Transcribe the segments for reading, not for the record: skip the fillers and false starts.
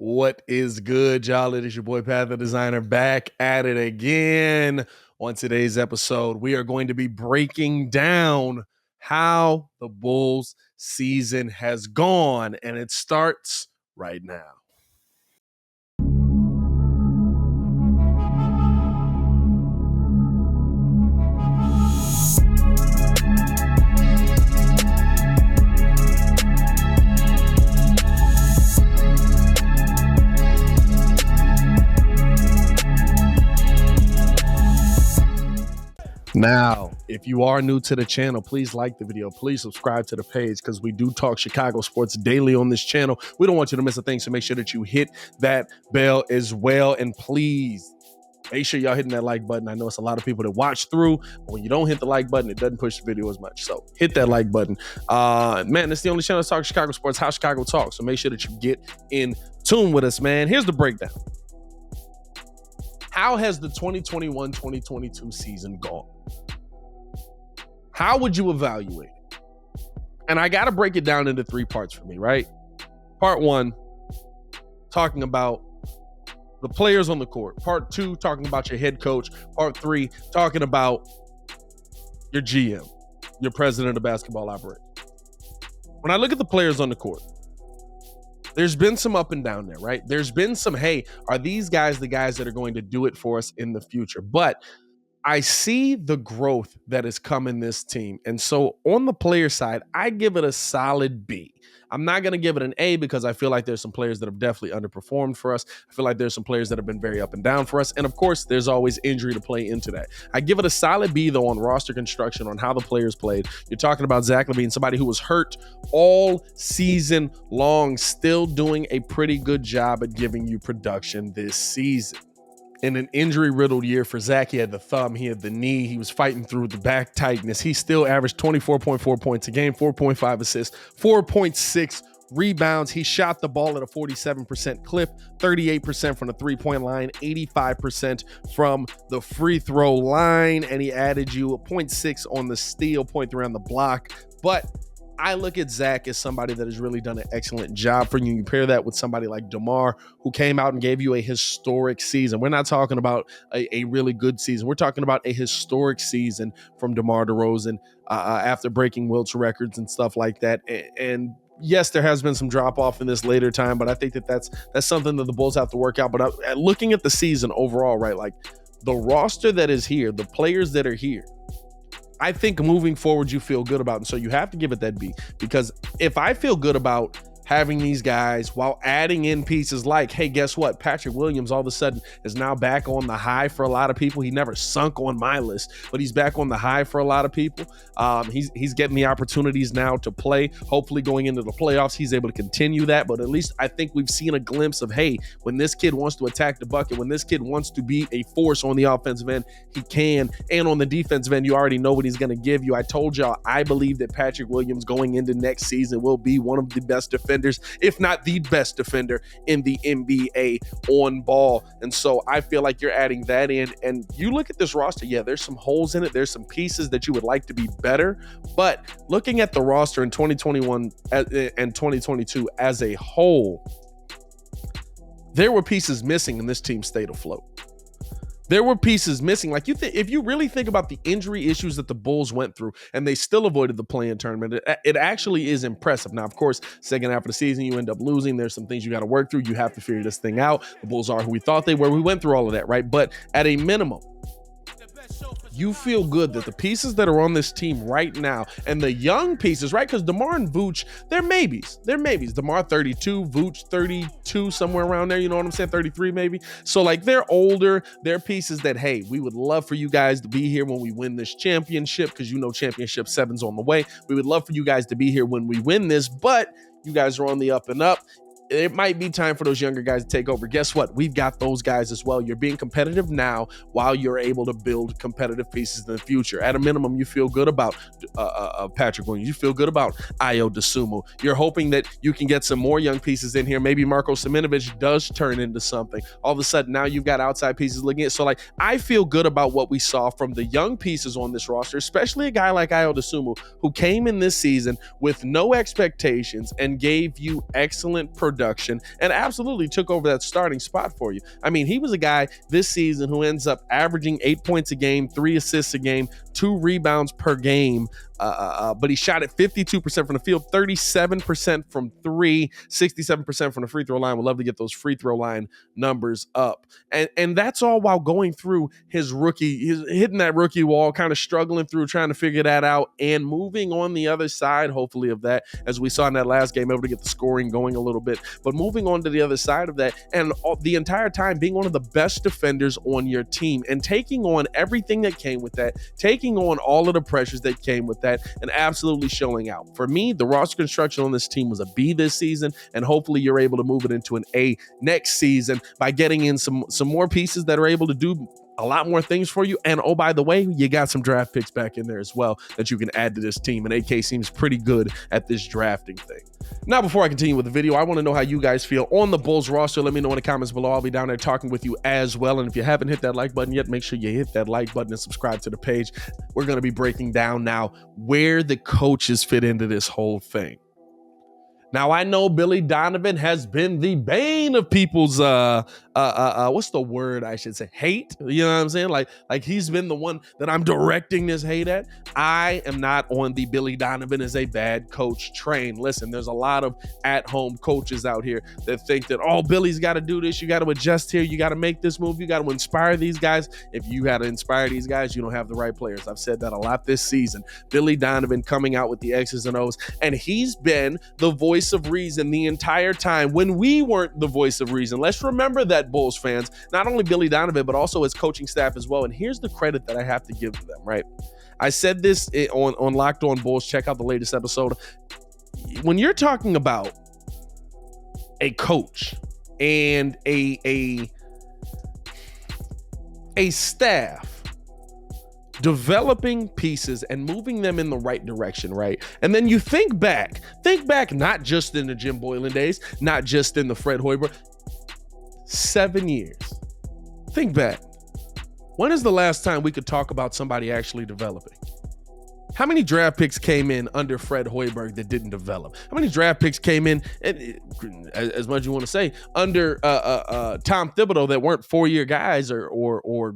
What is good, y'all? It is your boy Pat the Designer back at it again. On today's episode, we are going to be breaking down how the Bulls season has gone, and it starts right now. Now, if you are new to the channel, please like the video. Please subscribe to the page because we do talk Chicago sports daily on this channel. We don't want you to miss a thing, so make sure that you hit that bell as well. And please make sure y'all hitting that like button. I know it's a lot of people that watch through, but when you don't hit the like button, it doesn't push the video as much. So hit that like button. Man, it's the only channel that talks Chicago sports, how Chicago talks. So make sure that you get in tune with us, man. Here's the breakdown. How has the 2021-2022 season gone? How would you evaluate it? And I got to break it down into three parts for me, right? Part one, talking about the players on the court. Part two, talking about your head coach. Part three, talking about your GM, your president of basketball operations. When I look at the players on the court, there's been some up and down there, right? There's been some, hey, are these guys the guys that are going to do it for us in the future? But I see the growth that has come in this team. And so on the player side, I give it a solid B. I'm not going to give it an A because I feel like there's some players that have definitely underperformed for us. I feel like there's some players that have been very up and down for us. And of course, there's always injury to play into that. I give it a solid B, though, on roster construction, on how the players played. You're talking about Zach LaVine, somebody who was hurt all season long, still doing a pretty good job at giving you production this season. In an injury-riddled year for Zach, he had the thumb, he had the knee, he was fighting through the back tightness. He still averaged 24.4 points a game, 4.5 assists, 4.6 rebounds. He shot the ball at a 47% clip, 38% from the three-point line, 85% from the free throw line, and he added you a 0.6 on the steal, 0.3 on the block. But I look at Zach as somebody that has really done an excellent job for you. You pair that with somebody like DeMar, who came out and gave you a historic season. We're not talking about a really good season. We're talking about a historic season from DeMar DeRozan after breaking Wilt's records and stuff like that. And yes, there has been some drop off in this later time, but I think that's something that the Bulls have to work out. But looking at the season overall, right, like the roster that is here, the players that are here, I think moving forward, you feel good about. And so you have to give it that B, because if I feel good about having these guys while adding in pieces like, hey, guess what? Patrick Williams all of a sudden is now back on the high for a lot of people. He never sunk on my list, but he's back on the high for a lot of people. He's getting the opportunities now to play. Hopefully going into the playoffs, he's able to continue that. But at least I think we've seen a glimpse of, hey, when this kid wants to attack the bucket, when this kid wants to be a force on the offensive end, he can. And on the defensive end, you already know what he's going to give you. I told y'all, I believe that Patrick Williams going into next season will be one of the best defenders, if not the best defender in the NBA on ball. And so I feel like you're adding that in. And you look at this roster, yeah, there's some holes in it. There's some pieces that you would like to be better. But looking at the roster in 2021 and 2022 as a whole, there were pieces missing and this team stayed afloat. There were pieces missing. Like, if you really think about the injury issues that the Bulls went through and they still avoided the play-in tournament, it actually is impressive. Now, of course, second half of the season, you end up losing. There's some things you got to work through. You have to figure this thing out. The Bulls are who we thought they were. We went through all of that, right? But at a minimum, you feel good that the pieces that are on this team right now and the young pieces, right? Because DeMar and Vooch, they're maybes. They're maybes. DeMar 32, Vooch 32, somewhere around there. You know what I'm saying? 33 maybe. So like they're older. They're pieces that, hey, we would love for you guys to be here when we win this championship, because you know championship 7's on the way. We would love for you guys to be here when we win this, but you guys are on the up and up. It might be time for those younger guys to take over. Guess what? We've got those guys as well. You're being competitive now while you're able to build competitive pieces in the future. At a minimum, you feel good about Patrick Williams. You feel good about Ayo Dosunmu. You're hoping that you can get some more young pieces in here. Maybe Marko Simonovic does turn into something. All of a sudden, now you've got outside pieces looking at. So, like, I feel good about what we saw from the young pieces on this roster, especially a guy like Ayo Dosunmu, who came in this season with no expectations and gave you excellent production production and absolutely took over that starting spot for you. I mean, he was a guy this season who ends up averaging 8 points a game, 3 assists a game, 2 rebounds per game. But he shot at 52% from the field, 37% from 3, 67% from the free throw line. Would love to get those free throw line numbers up. And that's all while going through his hitting that rookie wall, kind of struggling through, trying to figure that out, and moving on the other side, hopefully, of that, as we saw in that last game, able to get the scoring going a little bit. But moving on to the other side of that, and the entire time being one of the best defenders on your team, and taking on everything that came with that, taking on all of the pressures that came with that, and absolutely showing out. For me, the roster construction on this team was a B this season, and hopefully you're able to move it into an A next season by getting in some more pieces that are able to do a lot more things for you. And oh, by the way, you got some draft picks back in there as well that you can add to this team. And AK seems pretty good at this drafting thing. Now, before I continue with the video, I want to know how you guys feel on the Bulls roster. Let me know in the comments below. I'll be down there talking with you as well. And if you haven't hit that like button yet, make sure you hit that like button and subscribe to the page. We're going to be breaking down now where the coaches fit into this whole thing. Now, I know Billy Donovan has been the bane of people's, what's the word I should say? Hate. You know what I'm saying? Like he's been the one that I'm directing this hate at. I am not on the Billy Donovan is a bad coach train. Listen, there's a lot of at-home coaches out here that think that, oh, Billy's got to do this. You got to adjust here. You got to make this move. You got to inspire these guys. If you got to inspire these guys, you don't have the right players. I've said that a lot this season. Billy Donovan coming out with the X's and O's, and he's been the voice of reason the entire time when we weren't the voice of reason. Let's remember that, Bulls fans. Not only Billy Donovan, but also his coaching staff as well. And here's the credit that I have to give to them, right? I said this on Locked On Bulls. Check out the latest episode. When you're talking about a coach and a staff developing pieces and moving them in the right direction, right? And then you think back not just in the Jim Boylan days, not just in the Fred Hoiberg, 7 years. Think back. When is the last time we could talk about somebody actually developing? How many draft picks came in under Fred Hoiberg that didn't develop? How many draft picks came in, and as much as you want to say, under Tom Thibodeau that weren't 4-year guys or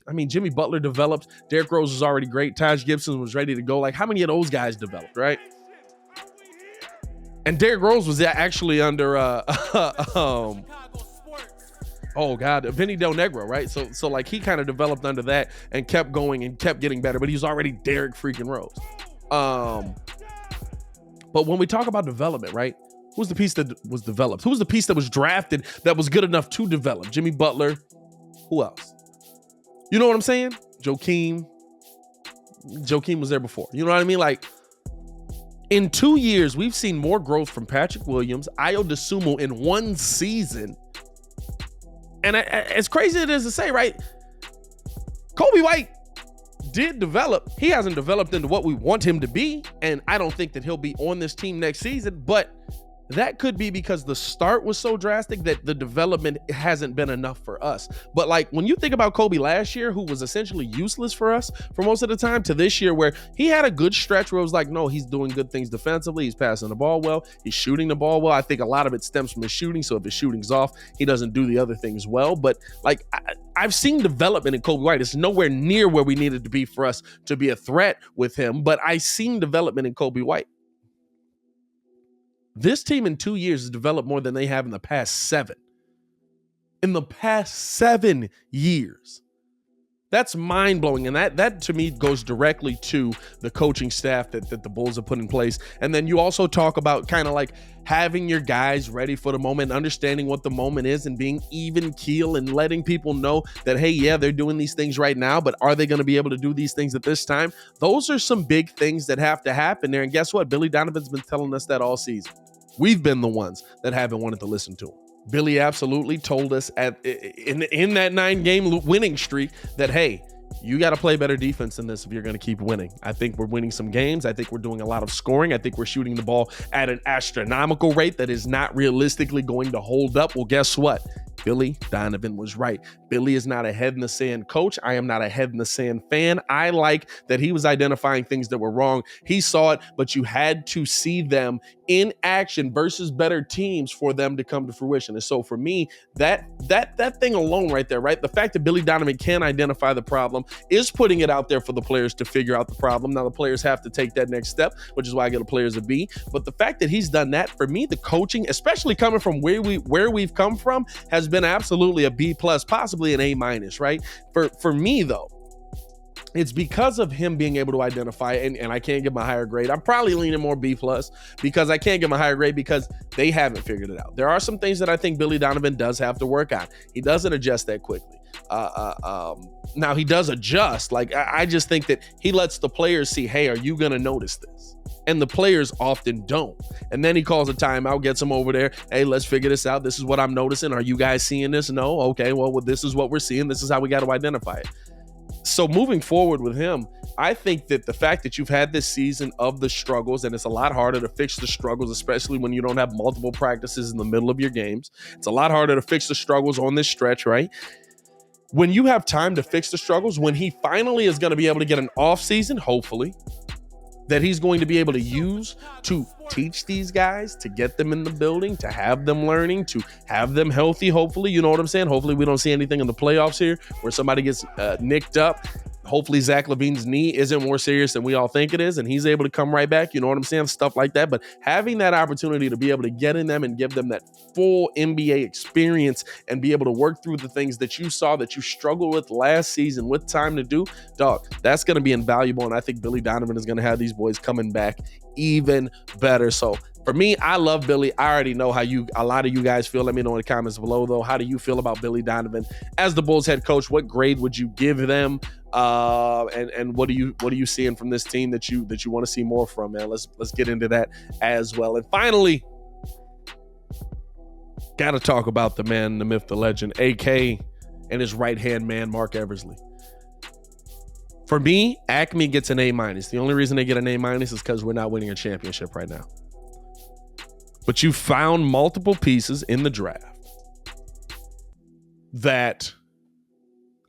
I mean, Jimmy Butler developed. Derrick Rose was already great. Taj Gibson was ready to go. Like, how many of those guys developed, right? And Derrick Rose was actually under, oh God, Vinny Del Negro, right? So like he kind of developed under that and kept going and kept getting better, but he was already Derrick freaking Rose. But when we talk about development, right? Who's the piece that was developed? Who was the piece that was drafted that was good enough to develop? Jimmy Butler. Who else? You know what I'm saying? Joakim was there before. You know what I mean? Like, in 2 years, we've seen more growth from Patrick Williams, Ayo Dosunmu in one season. And as crazy as it is to say, right? Kobe White did develop. He hasn't developed into what we want him to be. And I don't think that he'll be on this team next season. But that could be because the start was so drastic that the development hasn't been enough for us. But like when you think about Kobe last year, who was essentially useless for us for most of the time, to this year where he had a good stretch where it was like, no, he's doing good things defensively. He's passing the ball well. He's shooting the ball well. I think a lot of it stems from his shooting. So if his shooting's off, he doesn't do the other things well. But like I've seen development in Kobe White. It's nowhere near where we needed to be for us to be a threat with him. But I've seen development in Kobe White. This team in 2 years has developed more than they have in the past 7. In the past 7 years. That's mind-blowing. And that to me goes directly to the coaching staff that the Bulls have put in place. And then you also talk about kind of like having your guys ready for the moment, understanding what the moment is and being even keel and letting people know that, hey, yeah, they're doing these things right now, but are they going to be able to do these things at this time? Those are some big things that have to happen there. And guess what? Billy Donovan's been telling us that all season. We've been the ones that haven't wanted to listen to him. Billy absolutely told us in that 9-game winning streak that, hey, you got to play better defense than this if you're going to keep winning. I think we're winning some games. I think we're doing a lot of scoring. I think we're shooting the ball at an astronomical rate that is not realistically going to hold up. Well, guess what? Billy Donovan was right. Billy is not a head in the sand coach. I am not a head in the sand fan. I like that he was identifying things that were wrong. He saw it, but you had to see them in action versus better teams for them to come to fruition. And so for me, that thing alone right there, right? The fact that Billy Donovan can identify the problem is putting it out there for the players to figure out the problem. Now the players have to take that next step, which is why I get the players a B. But the fact that he's done that, for me, the coaching, especially coming from where we've come from, has been absolutely a B plus, possibly an A minus, right? For me though, it's because of him being able to identify, and I can't give him a higher grade. I'm probably leaning more B plus because I can't give him a higher grade because they haven't figured it out. There are some things that I think Billy Donovan does have to work on. He doesn't adjust that quickly. Now he does adjust. Like I just think that he lets the players see, hey, are you going to notice this? And the players often don't. And then he calls a timeout, gets them over there. Hey, let's figure this out. This is what I'm noticing. Are you guys seeing this? No. Okay, well, this is what we're seeing. This is how we got to identify it. So moving forward with him, I think that the fact that you've had this season of the struggles, and it's a lot harder to fix the struggles, especially when you don't have multiple practices in the middle of your games. It's a lot harder to fix the struggles on this stretch, right? When you have time to fix the struggles, when he finally is going to be able to get an off season, hopefully, that he's going to be able to use to teach these guys, to get them in the building, to have them learning, to have them healthy, hopefully. You know what I'm saying? Hopefully we don't see anything in the playoffs here where somebody gets nicked up. Hopefully Zach LaVine's knee isn't more serious than we all think it is, and he's able to come right back. You know what I'm saying? Stuff like that. But having that opportunity to be able to get in them and give them that full NBA experience and be able to work through the things that you saw that you struggled with last season with time to do, dog, that's going to be invaluable. And I think Billy Donovan is going to have these boys coming back even better. So for me, I love Billy. I already know how a lot of you guys feel. Let me know in the comments below, though. How do you feel about Billy Donovan as the Bulls head coach? What grade would you give them? And what are you seeing from this team that you want to see more from, man? Let's get into that as well. And finally, got to talk about the man, the myth, the legend, AK, and his right-hand man, Mark Eversley. For me, AKME gets an A minus. The only reason they get an A minus is because we're not winning a championship right now. But you found multiple pieces in the draft that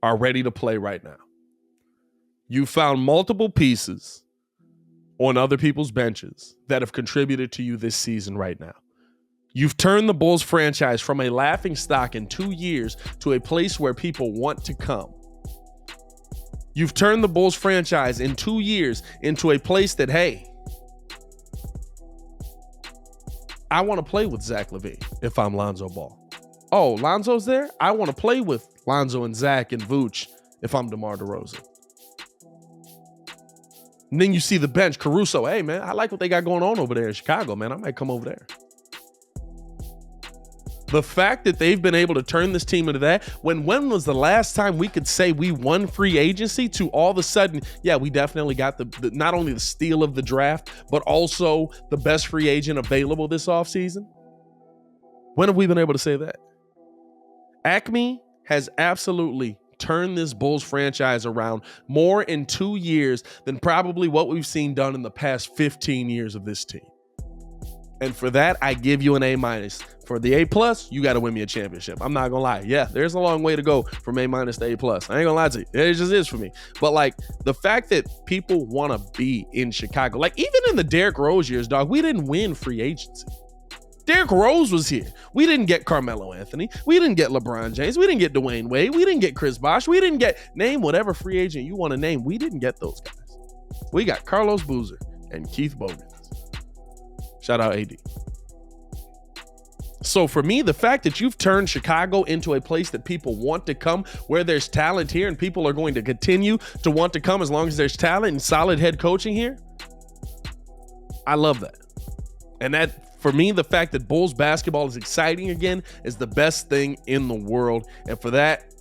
are ready to play right now. You found multiple pieces on other people's benches that have contributed to you this season right now. You've turned the Bulls franchise from a laughingstock in 2 years to a place where people want to come. You've turned the Bulls franchise in 2 years into a place that, hey, I want to play with Zach LaVine if I'm Lonzo Ball. Oh, Lonzo's there? I want to play with Lonzo and Zach and Vooch if I'm DeMar DeRozan. And then you see the bench, Caruso. Hey, man, I like what they got going on over there in Chicago, man. I might come over there. The fact that they've been able to turn this team into that, when was the last time we could say we won free agency to all of a sudden, yeah, we definitely got the not only the steal of the draft, but also the best free agent available this offseason? When have we been able to say that? AKME has absolutely turned this Bulls franchise around more in 2 years than probably what we've seen done in the past 15 years of this team. And for that, I give you an A minus. For the A plus, you got to win me a championship. I'm not gonna lie. Yeah, there's a long way to go from A minus to A plus. I ain't gonna lie to you. It just is for me. But like the fact that people want to be in Chicago, like even in the Derrick Rose years, dog, we didn't win free agency. Derrick Rose was here. We didn't get Carmelo Anthony. We didn't get LeBron James. We didn't get Dwayne Wade. We didn't get Chris Bosh. We didn't get, name whatever free agent you want to name. We didn't get those guys. We got Carlos Boozer and Keith Bogans. Shout out AD. So for me, the fact that you've turned Chicago into a place that people want to come, where there's talent here and people are going to continue to want to come as long as there's talent and solid head coaching here, I love that. And that, for me, the fact that Bulls basketball is exciting again is the best thing in the world. And for that,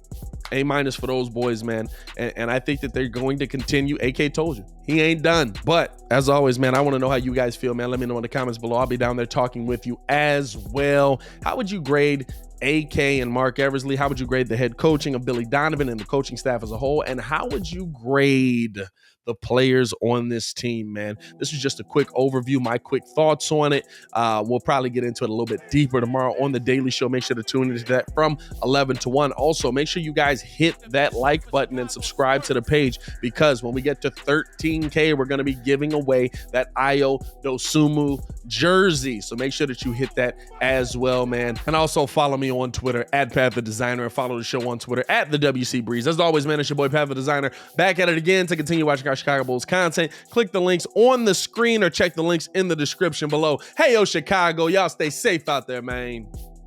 A minus for those boys, man. And I think that they're going to continue. AK told you, he ain't done. But as always, man, I want to know how you guys feel, man. Let me know in the comments below. I'll be down there talking with you as well. How would you grade AK and Mark Eversley? How would you grade the head coaching of Billy Donovan and the coaching staff as a whole? And how would you grade the players on this team, man. This is just a quick overview, my quick thoughts on it. We'll probably get into it a little bit deeper tomorrow on the Daily Show. Make sure to tune into that from 11 to 1. Also, make sure you guys hit that like button and subscribe to the page, because when we get to 13K, we're going to be giving away that Ayo Dosunmu jersey. So make sure that you hit that as well, man. And also follow me on Twitter at Pat the Designer, and follow the show on Twitter at the WC Breeze. As always, man, it's your boy Pat the Designer, back at it again to continue watching our Chicago Bulls content. Click the links on the screen or check the links in the description below. Hey, yo, Chicago, y'all stay safe out there, man.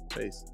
Peace.